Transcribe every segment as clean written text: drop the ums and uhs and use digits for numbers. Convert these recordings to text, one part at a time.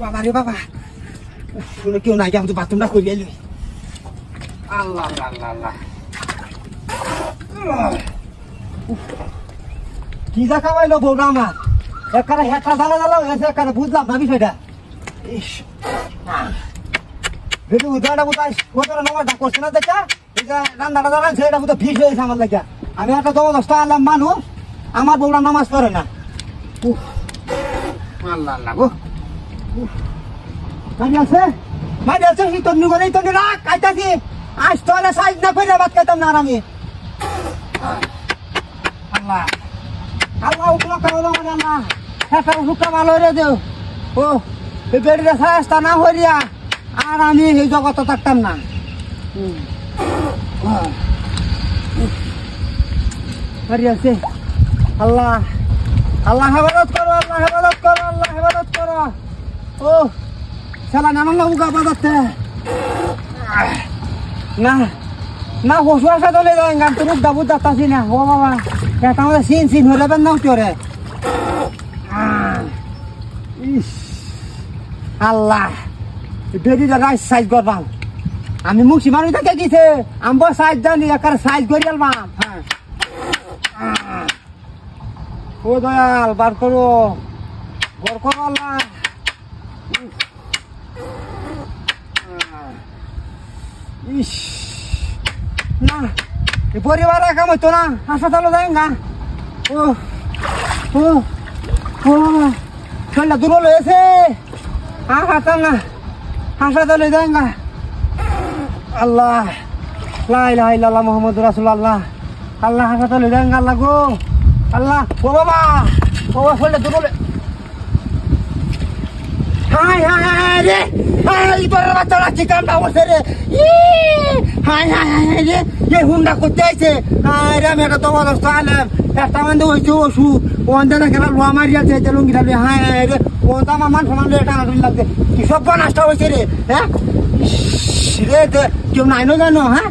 বাবা রে বাবা, শুনে কেউ নাই, আমি তো বাথরুমটা করে এলি। আল্লাহ আল্লাহ আল্লাহ, কি যা খাওয়াইলো বউটা আমার, এখানে হেঁটা জ্বালা জ্বালা হয়েছে, এখানে বুঝলাম না বিষয়টা। ইস বেটু উদাহরণটা বোধহয় ওদের নামাজটা করছে না, দেখা এই যে রান্নাটা জ্বালাচ্ছে এটা বোধহয় ভিড় হয়েছে আমার লেগে। আমি একটা জবরদস্ত আনলাম মানুষ, আমার বউটা নামাজ পড়ে না। আল্লাহ আল্লাহ গো, মাঝে আছে তোর নিগো নেই, তোর রাখ খাইতাছি, আজ তোলে সাইজ না করে ভাত খাইতাম না। আর আমি আল্লাহ আল্লাহ উপলক্ষ হলো মানে আল্লাহ, একটা হুকা ভালো রে দেও। ও এই বেড়িটা সাহসটা না হইয়া আর আমি এই জগতে থাকতাম না। আছে আল্লাহ, আল্লাহ হেফাজত করো, আল্লাহ হেফাজত করো, আল্লাহ হেফাজত করো। ও শালা নামাং না উগা বাজাতে না না, হসুয়ার সাথে চলে যায় গান, তুমি দাবু যাচ্ছি না। ও বাবা, এটা আমাদের সিন হয়ে যাবেন না উঠে। ইস আল্লাহ, বেরিটা রাইস সাইজ করবাম আমি, মুখি মানুষ দেখে গেছে আমি সাইজ জানি, একার সাইজ করি আলবাম। হ্যাঁ ও দয়াল, বার করো আল্লাহ। ইস না, পরিবার কাম হইতো না, হাসপাতালে যাই না। ও ও ও শরীরটা দুর্বল হয়েছে, না হাসপাতালে যাই না। আল্লাহ লা ইলাহা ইল্লাল্লাহ মুহাম্মাদুর রাসূলুল্লাহ, আল্লাহ হাসপাতালে যাই না। আল্লাহ গো আল্লাহ, ও বাবা, ও শরীরটা দুর্বল। হাই হাই হাই রে, হাই বড় বাচ্চারা চিকানটা বসে রে। হাই হাই হাই রে, এই হুন্ডা করতে আইছে। হাই রে, আমি একটা জবরদস্ত আনলাম, একটা মানে হয়েছে ওষুধ, ওখান থেকে খেলা লোয়া মারিয়াছে, যে লুঙ্গিটা। হাই হাই রে, ওখান তো আমার মান সমান রে, টানা টুলি লাগছে, কি সব নষ্ট হয়েছে রে। হ্যাঁ রে, কেউ নাই না জানো। হ্যাঁ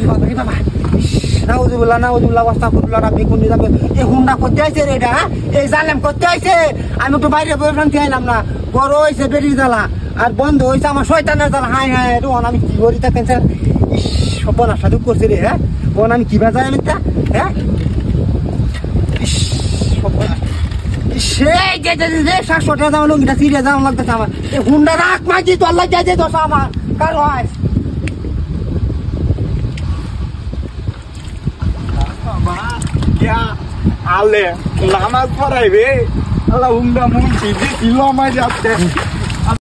বাবা রে বাবা, নাউজুবিল্লাহ নাউজুবিল্লাহ ওয়াস্তাগফিরুল্লাহ রাব্বি কুল্লি যাবে। এই হুন্ডা করতে আইছে রে, এটা এই জানলাম করতে আইছে। আমি একটু বাইরে বইফ্রেন্ড খেলাম না, বড় হয়েছে বেরিয়ে জ্বালা, আর বন্ধ হয়েছে আমার শয়তানের জ্বালা। হাই হাই রোহন, আমি কি করি তা কেন সব সাধু করছে রে। হ্যাঁ বোন, আমি কি বাজাই আমি তা। হ্যাঁ সেই যে 700 টাকা দাম লুঙ্গিটা সিরিয়া দাম লাগতেছে আমার। এই হুন্ডা রাখ মাঝি, তো আল্লাহ যাই যে দোষ আমার কারো হয়। আলে নামাজ পড়াইবে, আল্লাহ হুন্ডা মুন্সি দিল মাঝে